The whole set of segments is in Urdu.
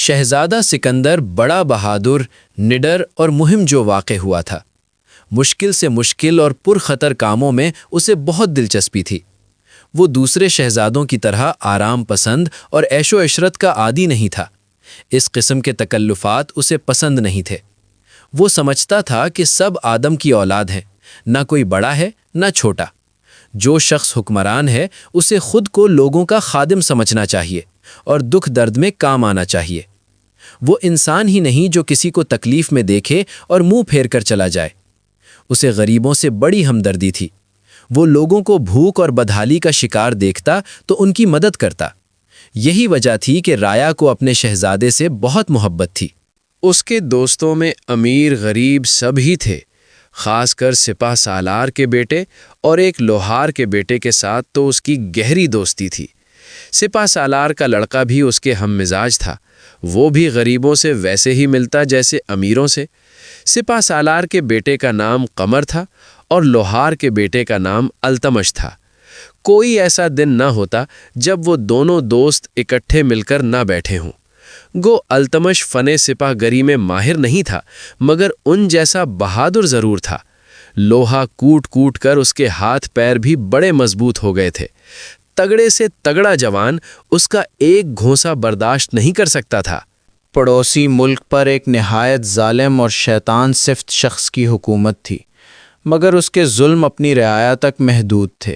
شہزادہ سکندر بڑا بہادر، نڈر اور مہم جو واقع ہوا تھا۔ مشکل سے مشکل اور پرخطر کاموں میں اسے بہت دلچسپی تھی۔ وہ دوسرے شہزادوں کی طرح آرام پسند اور عیش و عشرت کا عادی نہیں تھا۔ اس قسم کے تکلفات اسے پسند نہیں تھے۔ وہ سمجھتا تھا کہ سب آدم کی اولاد ہیں، نہ کوئی بڑا ہے نہ چھوٹا۔ جو شخص حکمران ہے اسے خود کو لوگوں کا خادم سمجھنا چاہیے اور دکھ درد میں کام آنا چاہیے۔ وہ انسان ہی نہیں جو کسی کو تکلیف میں دیکھے اور منہ پھیر کر چلا جائے۔ اسے غریبوں سے بڑی ہمدردی تھی۔ وہ لوگوں کو بھوک اور بدحالی کا شکار دیکھتا تو ان کی مدد کرتا۔ یہی وجہ تھی کہ رایا کو اپنے شہزادے سے بہت محبت تھی۔ اس کے دوستوں میں امیر غریب سب ہی تھے، خاص کر سپہ سالار کے بیٹے اور ایک لوہار کے بیٹے کے ساتھ تو اس کی گہری دوستی تھی۔ سپہ سالار کا لڑکا بھی اس کے ہم مزاج تھا۔ وہ بھی غریبوں سے ویسے ہی ملتا جیسے امیروں سے۔ سپہ سالار کے بیٹے کا نام قمر تھا اور لوہار کے بیٹے کا نام التمش تھا۔ کوئی ایسا دن نہ ہوتا جب وہ دونوں دوست اکٹھے مل کر نہ بیٹھے ہوں۔ گو التمش فن سپہ گری میں ماہر نہیں تھا، مگر ان جیسا بہادر ضرور تھا۔ لوہا کوٹ کوٹ کر اس کے ہاتھ پیر بھی بڑے مضبوط ہو گئے تھے۔ تگڑے سے تگڑا جوان اس کا ایک گھونسا برداشت نہیں کر سکتا تھا۔ پڑوسی ملک پر ایک نہایت ظالم اور شیطان صفت شخص کی حکومت تھی، مگر اس کے ظلم اپنی رعایا تک محدود تھے۔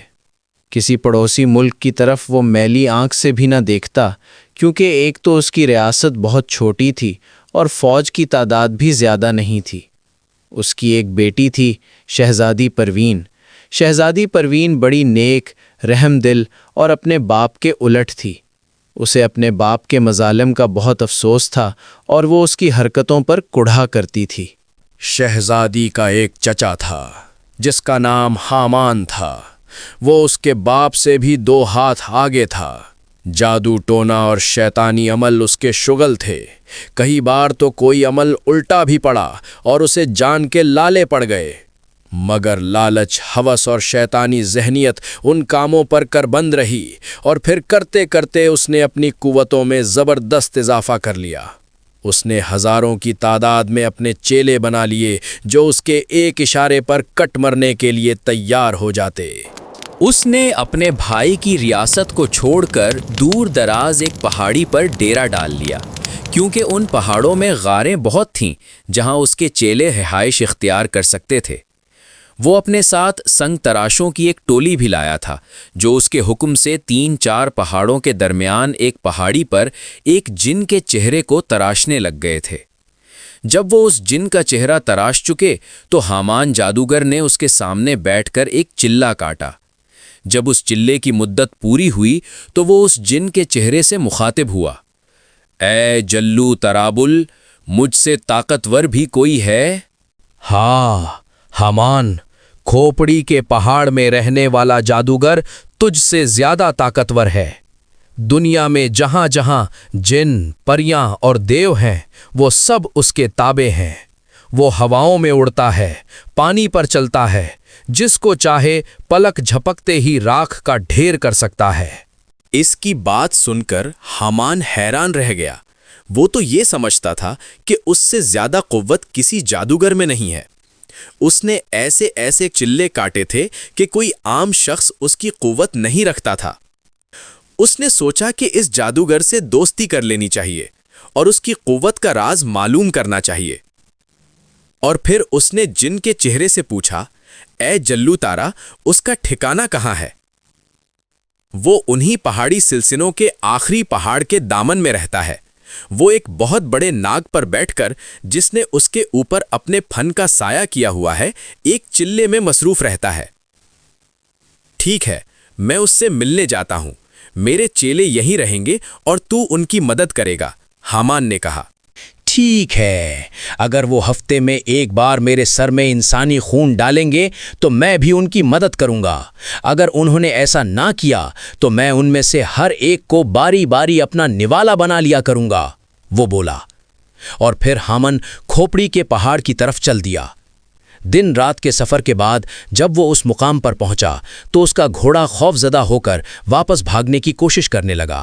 کسی پڑوسی ملک کی طرف وہ میلی آنکھ سے بھی نہ دیکھتا، کیونکہ ایک تو اس کی ریاست بہت چھوٹی تھی اور فوج کی تعداد بھی زیادہ نہیں تھی۔ اس کی ایک بیٹی تھی، شہزادی پروین۔ شہزادی پروین بڑی نیک، رحم دل اور اپنے باپ کے الٹ تھی۔ اسے اپنے باپ کے مظالم کا بہت افسوس تھا اور وہ اس کی حرکتوں پر کڑھا کرتی تھی۔ شہزادی کا ایک چچا تھا جس کا نام حامان تھا۔ وہ اس کے باپ سے بھی 2 ہاتھ آگے تھا۔ جادو ٹونا اور شیطانی عمل اس کے شغل تھے۔ کئی بار تو کوئی عمل الٹا بھی پڑا اور اسے جان کے لالے پڑ گئے، مگر لالچ، ہوس اور شیطانی ذہنیت ان کاموں پر کربند رہی، اور پھر کرتے کرتے اس نے اپنی قوتوں میں زبردست اضافہ کر لیا۔ اس نے ہزاروں کی تعداد میں اپنے چیلے بنا لیے جو اس کے ایک اشارے پر کٹ مرنے کے لیے تیار ہو جاتے۔ اس نے اپنے بھائی کی ریاست کو چھوڑ کر دور دراز ایک پہاڑی پر ڈیرا ڈال لیا، کیونکہ ان پہاڑوں میں غاریں بہت تھیں جہاں اس کے چیلے رہائش اختیار کر سکتے تھے۔ وہ اپنے ساتھ سنگ تراشوں کی ایک ٹولی بھی لایا تھا جو اس کے حکم سے 3-4 پہاڑوں کے درمیان ایک پہاڑی پر ایک جن کے چہرے کو تراشنے لگ گئے تھے۔ جب وہ اس جن کا چہرہ تراش چکے تو حامان جادوگر نے اس کے سامنے بیٹھ کر ایک چلہ کاٹا۔ جب اس چلے کی مدت پوری ہوئی تو وہ اس جن کے چہرے سے مخاطب ہوا، اے جلو ترابل، مجھ سے طاقتور بھی کوئی ہے؟ ہاں حامان، کھوپڑی کے پہاڑ میں رہنے والا جادوگر تجھ سے زیادہ طاقتور ہے۔ دنیا میں جہاں جہاں جن، پریاں اور دیو ہیں وہ سب اس کے تابع ہیں۔ وہ ہواؤں میں اڑتا ہے، پانی پر چلتا ہے، جس کو چاہے پلک جھپکتے ہی راکھ کا ڈھیر کر سکتا ہے۔ اس کی بات سن کر حامان حیران رہ گیا۔ وہ تو یہ سمجھتا تھا کہ اس سے زیادہ قوت کسی جادوگر میں نہیں ہے۔ اس نے ایسے ایسے چلے کاٹے تھے کہ کوئی عام شخص اس کی قوت نہیں رکھتا تھا۔ اس نے سوچا کہ اس جادوگر سے دوستی کر لینی چاہیے اور اس کی قوت کا راز معلوم کرنا چاہیے۔ اور پھر اس نے جن کے چہرے سے پوچھا، اے جلو تارا، اس کا ٹھکانہ کہاں ہے؟ وہ انہی پہاڑی سلسلوں کے آخری پہاڑ کے دامن میں رہتا ہے۔ وہ ایک بہت بڑے ناگ پر بیٹھ کر، جس نے اس کے اوپر اپنے پھن کا سایہ کیا ہوا ہے، ایک چلے میں مصروف رہتا ہے۔ ٹھیک ہے، میں اس سے ملنے جاتا ہوں۔ میرے چیلے یہیں رہیں گے اور تو ان کی مدد کرے گا، حامان نے کہا۔ ٹھیک ہے، اگر وہ ہفتے میں ایک بار میرے سر میں انسانی خون ڈالیں گے تو میں بھی ان کی مدد کروں گا۔ اگر انہوں نے ایسا نہ کیا تو میں ان میں سے ہر ایک کو باری باری اپنا نوالا بنا لیا کروں گا، وہ بولا۔ اور پھر حامان کھوپڑی کے پہاڑ کی طرف چل دیا۔ دن رات کے سفر کے بعد جب وہ اس مقام پر پہنچا تو اس کا گھوڑا خوف زدہ ہو کر واپس بھاگنے کی کوشش کرنے لگا۔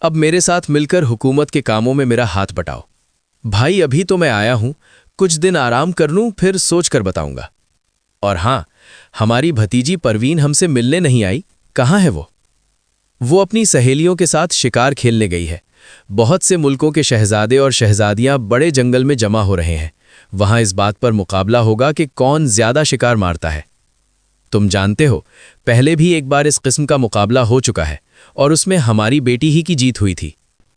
اب میرے ساتھ مل کر حکومت کے کاموں میں میرا ہاتھ بٹاؤ۔ بھائی ابھی تو میں آیا ہوں، کچھ دن آرام کر لوں پھر سوچ کر بتاؤں گا۔ اور ہاں، ہماری بھتیجی پروین ہم سے ملنے نہیں آئی، کہاں ہے وہ؟ وہ اپنی سہیلیوں کے ساتھ شکار کھیلنے گئی ہے۔ بہت سے ملکوں کے شہزادے اور شہزادیاں بڑے جنگل میں جمع ہو رہے ہیں، وہاں اس بات پر مقابلہ ہوگا کہ کون زیادہ شکار مارتا ہے۔ تم جانتے ہو، پہلے بھی ایک بار اس قسم کا مقابلہ ہو چکا ہے اور اس میں ہماری بیٹی ہی کی جیت ہوئی تھی۔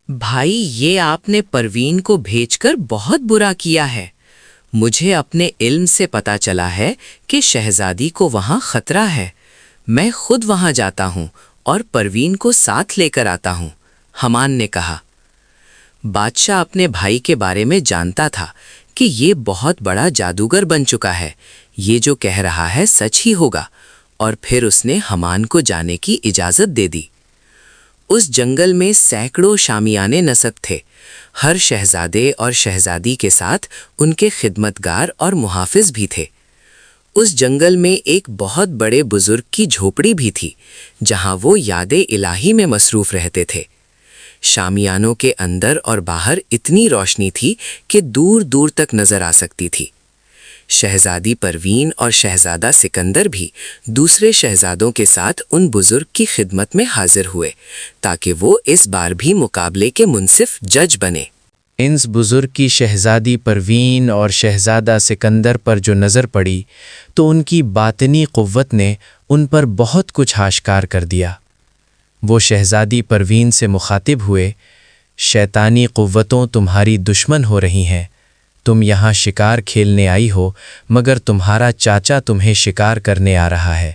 بھائی یہ آپ نے پروین کو بھیج کر بہت برا کیا ہے۔ مجھے اپنے علم سے پتا چلا ہے کہ شہزادی کو وہاں خطرہ ہے۔ میں خود وہاں جاتا ہوں اور پروین کو ساتھ لے کر آتا ہوں، حمان نے کہا۔ بادشاہ اپنے بھائی کے بارے میں جانتا تھا کہ یہ بہت بڑا جادوگر بن چکا ہے، یہ جو کہہ رہا ہے سچ ہی ہوگا، اور پھر اس نے حمان کو جانے کی اجازت دے دی۔ اس جنگل میں سینکڑوں شامیانے نصب تھے، ہر شہزادے اور شہزادی کے ساتھ ان کے خدمتگار اور محافظ بھی تھے۔ اس جنگل میں ایک بہت بڑے بزرگ کی جھوپڑی بھی تھی، جہاں وہ یاد الہی میں مصروف رہتے تھے۔ شامیانوں کے اندر اور باہر اتنی روشنی تھی کہ دور دور تک نظر آ سکتی تھی۔ شہزادی پروین اور شہزادہ سکندر بھی دوسرے شہزادوں کے ساتھ ان بزرگ کی خدمت میں حاضر ہوئے تاکہ وہ اس بار بھی مقابلے کے منصف جج بنے۔ اس بزرگ کی شہزادی پروین اور شہزادہ سکندر پر جو نظر پڑی تو ان کی باطنی قوت نے ان پر بہت کچھ آشکار کر دیا۔ وہ شہزادی پروین سے مخاطب ہوئے، شیطانی قوتوں تمہاری دشمن ہو رہی ہیں، تم یہاں شکار کھیلنے آئی ہو مگر تمہارا چاچا تمہیں شکار کرنے آ رہا ہے۔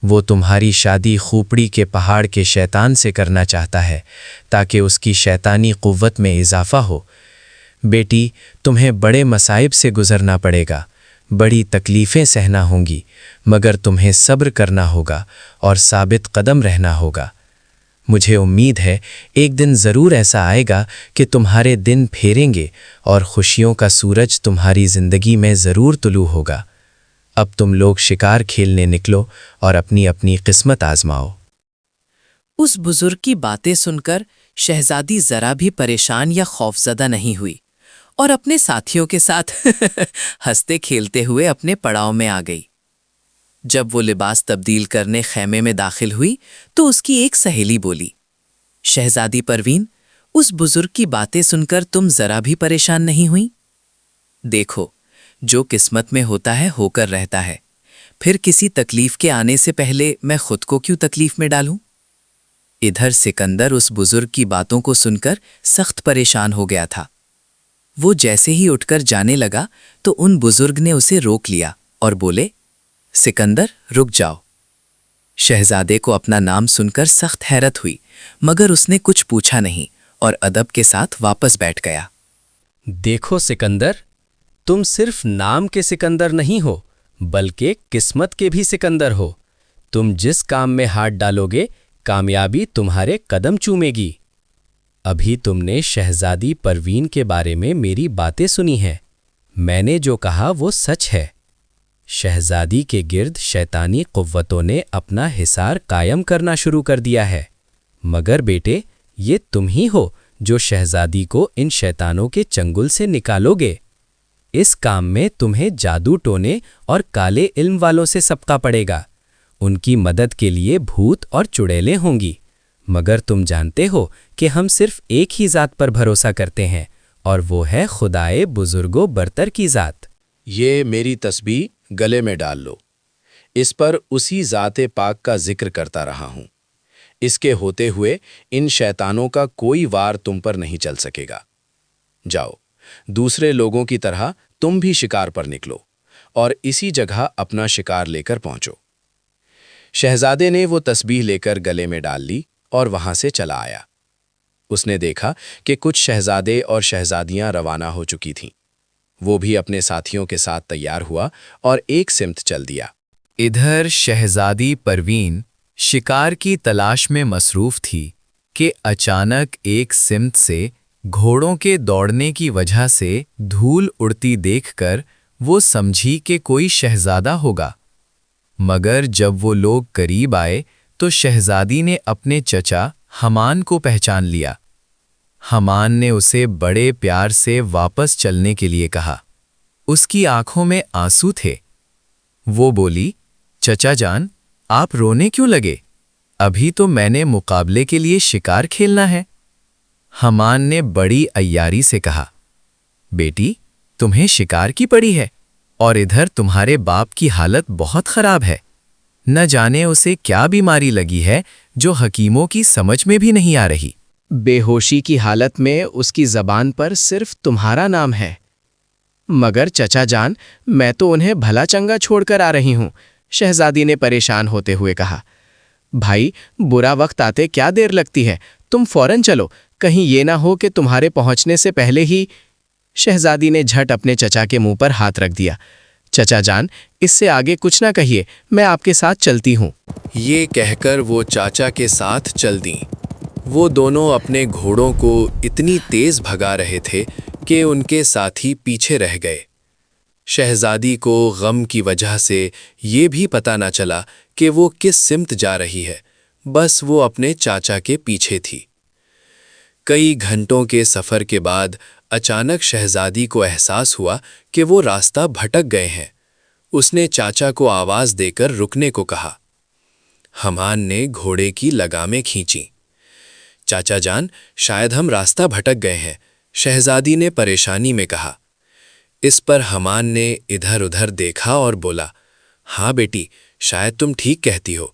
وہ تمہاری شادی خوپڑی کے پہاڑ کے شیطان سے کرنا چاہتا ہے تاکہ اس کی شیطانی قوت میں اضافہ ہو۔ بیٹی، تمہیں بڑے مصائب سے گزرنا پڑے گا، بڑی تکلیفیں سہنا ہوں گی، مگر تمہیں صبر کرنا ہوگا اور ثابت قدم رہنا ہوگا۔ مجھے امید ہے ایک دن ضرور ایسا آئے گا کہ تمہارے دن پھیریں گے اور خوشیوں کا سورج تمہاری زندگی میں ضرور طلوع ہوگا۔ اب تم لوگ شکار کھیلنے نکلو اور اپنی اپنی قسمت آزماؤ۔ اس بزرگ کی باتیں سن کر شہزادی ذرا بھی پریشان یا خوفزدہ نہیں ہوئی اور اپنے ساتھیوں کے ساتھ ہنستے کھیلتے ہوئے اپنے پڑاؤ میں آ گئی۔ جب وہ لباس تبدیل کرنے خیمے میں داخل ہوئی تو اس کی ایک سہیلی بولی، شہزادی پروین، اس بزرگ کی باتیں سن کر تم ذرا بھی پریشان نہیں ہوئی؟ دیکھو، جو قسمت میں ہوتا ہے ہو کر رہتا ہے، پھر کسی تکلیف کے آنے سے پہلے میں خود کو کیوں تکلیف میں ڈالوں؟ ادھر سکندر اس بزرگ کی باتوں کو سن کر سخت پریشان ہو گیا تھا۔ وہ جیسے ہی اٹھ کر جانے لگا تو ان بزرگ نے اسے روک لیا اور بولے، سکندر رک جاؤ۔ شہزادے کو اپنا نام سن کر سخت حیرت ہوئی، مگر اس نے کچھ پوچھا نہیں اور ادب کے ساتھ واپس بیٹھ گیا۔ دیکھو سکندر، تم صرف نام کے سکندر نہیں ہو بلکہ قسمت کے بھی سکندر ہو۔ تم جس کام میں ہاتھ ڈالو گے کامیابی تمہارے قدم چومے گی۔ ابھی تم نے شہزادی پروین کے بارے میں میری باتیں سنی ہیں، میں نے جو کہا وہ سچ ہے۔ شہزادی کے گرد شیطانی قوتوں نے اپنا حصار قائم کرنا شروع کر دیا ہے، مگر بیٹے یہ تم ہی ہو جو شہزادی کو ان شیطانوں کے چنگل سے نکالو گے۔ اس کام میں تمہیں جادو ٹونے اور کالے علم والوں سے سبقہ پڑے گا، ان کی مدد کے لیے بھوت اور چڑیلیں ہوں گی، مگر تم جانتے ہو کہ ہم صرف ایک ہی ذات پر بھروسہ کرتے ہیں اور وہ ہے خدائے بزرگ و برتر کی ذات۔ یہ میری تسبیح گلے میں ڈال لو، اس پر اسی ذات پاک کا ذکر کرتا رہا ہوں، اس کے ہوتے ہوئے ان شیطانوں کا کوئی وار تم پر نہیں چل سکے گا۔ جاؤ، دوسرے لوگوں کی طرح تم بھی شکار پر نکلو اور اسی جگہ اپنا شکار لے کر پہنچو۔ شہزادے نے وہ تسبیح لے کر گلے میں ڈال لی اور وہاں سے چلا آیا۔ اس نے دیکھا کہ کچھ شہزادے اور شہزادیاں روانہ ہو چکی تھیں۔ وہ بھی اپنے ساتھیوں کے ساتھ تیار ہوا اور ایک سمت چل دیا۔ ادھر شہزادی پروین شکار کی تلاش میں مصروف تھی کہ اچانک ایک سمت سے گھوڑوں کے دوڑنے کی وجہ سے دھول اڑتی دیکھ کر وہ سمجھی کہ کوئی شہزادہ ہوگا، مگر جب وہ لوگ قریب آئے تو شہزادی نے اپنے چچا حمان کو پہچان لیا۔ حمان نے اسے بڑے پیار سے واپس چلنے کے لیے کہا۔ اس کی آنکھوں میں آنسو تھے۔ وہ بولی، چچا جان، آپ رونے کیوں لگے؟ ابھی تو میں نے مقابلے کے لیے شکار کھیلنا ہے۔ حمان نے بڑی عیاری سے کہا، بیٹی، تمہیں شکار کی پڑی ہے، اور ادھر تمہارے باپ کی حالت بہت خراب ہے۔ نہ جانے اسے کیا بیماری لگی ہے جو حکیموں کی سمجھ میں بھی نہیں آ رہی۔ بے ہوشی کی حالت میں اس کی زبان پر صرف تمہارا نام ہے۔ مگر چچا جان، میں تو انہیں بھلا چنگا چھوڑ کر آ رہی ہوں، شہزادی نے پریشان ہوتے ہوئے کہا۔ بھائی، برا وقت آتے کیا دیر لگتی ہے، تم فوراً چلو، کہیں یہ نہ ہو کہ تمہارے پہنچنے سے پہلے ہی۔ شہزادی نے جھٹ اپنے چچا کے منہ پر ہاتھ رکھ دیا۔ چچا جان، اس سے آگے کچھ نہ کہیے، میں آپ کے ساتھ چلتی ہوں۔ یہ کہہ کر وہ چاچا کے ساتھ چل دیں۔ وہ دونوں اپنے گھوڑوں کو اتنی تیز بھگا رہے تھے کہ ان کے ساتھی پیچھے رہ گئے۔ شہزادی کو غم کی وجہ سے یہ بھی پتہ نہ چلا کہ وہ کس سمت جا رہی ہے، بس وہ اپنے چاچا کے پیچھے تھی۔ کئی گھنٹوں کے سفر کے بعد اچانک شہزادی کو احساس ہوا کہ وہ راستہ بھٹک گئے ہیں۔ اس نے چاچا کو آواز دے کر رکنے کو کہا۔ حمان نے گھوڑے کی لگامیں کھینچیں۔ چاچا جان، شاید ہم راستہ بھٹک گئے ہیں، شہزادی نے پریشانی میں کہا۔ اس پر حمان نے ادھر ادھر دیکھا اور بولا، ہاں بیٹی، شاید تم ٹھیک کہتی ہو۔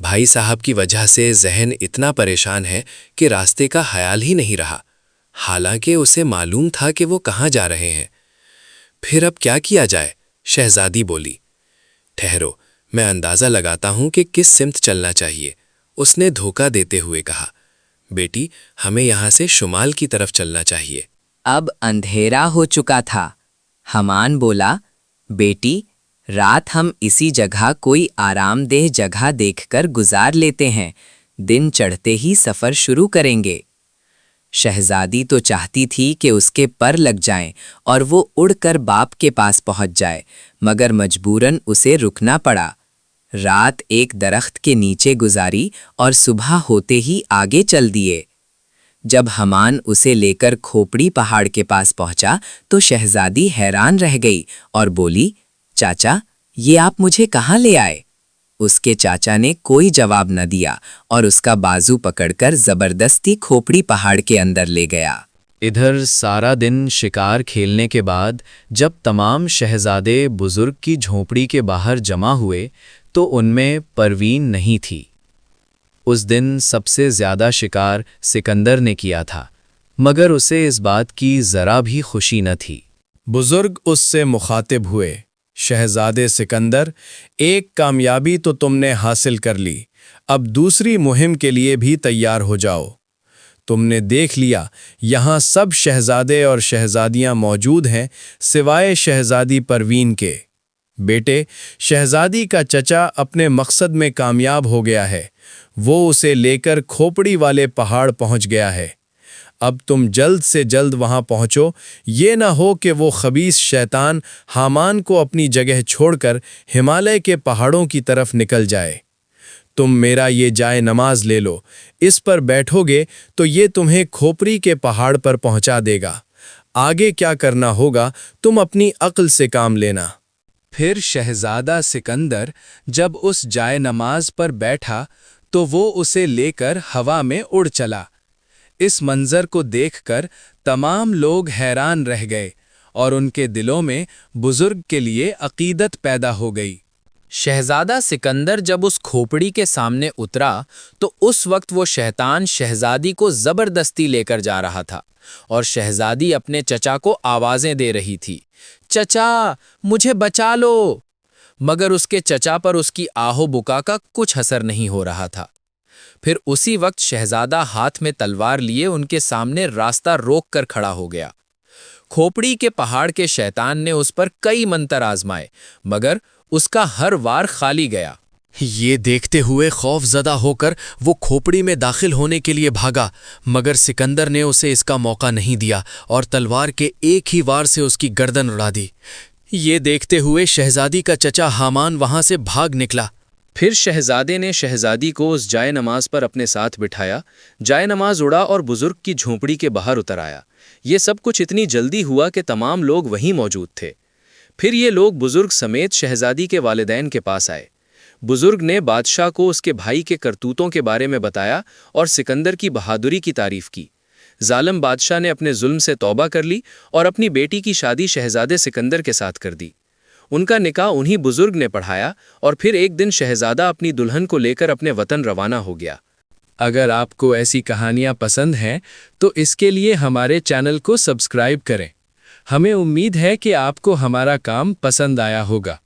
بھائی صاحب کی وجہ سے ذہن اتنا پریشان ہے کہ راستے کا خیال ہی نہیں رہا، حالانکہ اسے معلوم تھا کہ وہ کہاں جا رہے ہیں۔ پھر اب کیا کیا جائے؟ شہزادی بولی۔ ٹھہرو، میں اندازہ لگاتا ہوں کہ کس سمت چلنا چاہیے، اس نے دھوکہ دیتے ہوئے کہا۔ بیٹی، ہمیں یہاں سے شمال کی طرف چلنا چاہیے۔ اب اندھیرا ہو چکا تھا۔ حمان بولا، بیٹی، رات ہم اسی جگہ کوئی آرام دہ جگہ دیکھ کر گزار لیتے ہیں، دن چڑھتے ہی سفر شروع کریں گے۔ شہزادی تو چاہتی تھی کہ اس کے پر لگ جائیں اور وہ اڑ کر باپ کے پاس پہنچ جائے، مگر مجبوراً اسے رکنا پڑا۔ رات ایک درخت کے نیچے گزاری اور صبح ہوتے ہی آگے چل دیے۔ جب حمان اسے لے کر کھوپڑی پہاڑ کے پاس پہنچا تو شہزادی حیران رہ گئی اور بولی، چاچا، یہ آپ مجھے کہاں لے آئے؟ اس کے چاچا نے کوئی جواب نہ دیا اور اس کا بازو پکڑ کر زبردستی کھوپڑی پہاڑ کے اندر لے گیا۔ ادھر سارا دن شکار کھیلنے کے بعد جب تمام شہزادے بزرگ کی جھونپڑی کے باہر جمع ہوئے تو ان میں پروین نہیں تھی۔ اس دن سب سے زیادہ شکار سکندر نے کیا تھا، مگر اسے اس بات کی ذرا بھی خوشی نہ تھی۔ بزرگ اس سے مخاطب ہوئے، شہزادے سکندر، ایک کامیابی تو تم نے حاصل کر لی، اب دوسری مہم کے لیے بھی تیار ہو جاؤ۔ تم نے دیکھ لیا یہاں سب شہزادے اور شہزادیاں موجود ہیں سوائے شہزادی پروین کے۔ بیٹے، شہزادی کا چچا اپنے مقصد میں کامیاب ہو گیا ہے، وہ اسے لے کر کھوپڑی والے پہاڑ پہنچ گیا ہے۔ اب تم جلد سے جلد وہاں پہنچو، یہ نہ ہو کہ وہ خبیث شیطان حامان کو اپنی جگہ چھوڑ کر ہمالیہ کے پہاڑوں کی طرف نکل جائے۔ تم میرا یہ جائے نماز لے لو، اس پر بیٹھو گے تو یہ تمہیں کھوپڑی کے پہاڑ پر پہنچا دے گا۔ آگے کیا کرنا ہوگا تم اپنی عقل سے کام لینا۔ پھر شہزادہ سکندر جب اس جائے نماز پر بیٹھا تو وہ اسے لے کر ہوا میں اڑ چلا۔ اس منظر کو دیکھ کر تمام لوگ حیران رہ گئے اور ان کے دلوں میں بزرگ کے لیے عقیدت پیدا ہو گئی۔ شہزادہ سکندر جب اس کھوپڑی کے سامنے اترا تو اس وقت وہ شیطان شہزادی کو زبردستی لے کر جا رہا تھا اور شہزادی اپنے چچا کو آوازیں دے رہی تھی، چچا مجھے بچا لو، مگر اس کے چچا پر اس کی آہو بکا کا کچھ اثر نہیں ہو رہا تھا۔ پھر اسی وقت شہزادہ ہاتھ میں تلوار لیے ان کے سامنے راستہ روک کر کھڑا ہو گیا۔ کھوپڑی کے پہاڑ کے شیطان نے اس پر کئی منتر آزمائے، مگر اس کا ہر وار خالی گیا۔ یہ دیکھتے ہوئے خوف زدہ ہو کر وہ کھوپڑی میں داخل ہونے کے لیے بھاگا، مگر سکندر نے اسے اس کا موقع نہیں دیا اور تلوار کے ایک ہی وار سے اس کی گردن اڑا دی۔ یہ دیکھتے ہوئے شہزادی کا چچا حامان وہاں سے بھاگ نکلا۔ پھر شہزادے نے شہزادی کو اس جائے نماز پر اپنے ساتھ بٹھایا، جائے نماز اڑا اور بزرگ کی جھونپڑی کے باہر اتر آیا۔ یہ سب کچھ اتنی جلدی ہوا کہ تمام لوگ وہیں موجود تھے۔ پھر یہ لوگ بزرگ سمیت شہزادی کے والدین کے پاس آئے۔ بزرگ نے بادشاہ کو اس کے بھائی کے کرتوتوں کے بارے میں بتایا اور سکندر کی بہادری کی تعریف کی۔ ظالم بادشاہ نے اپنے ظلم سے توبہ کر لی اور اپنی بیٹی کی شادی شہزادے سکندر کے ساتھ کر دی۔ ان کا نکاح انہی بزرگ نے پڑھایا اور پھر ایک دن شہزادہ اپنی دلہن کو لے کر اپنے وطن روانہ ہو گیا۔ اگر آپ کو ایسی کہانیاں پسند ہیں تو اس کے لیے ہمارے چینل کو سبسکرائب کریں۔ ہمیں امید ہے کہ آپ کو ہمارا کام پسند آیا ہوگا۔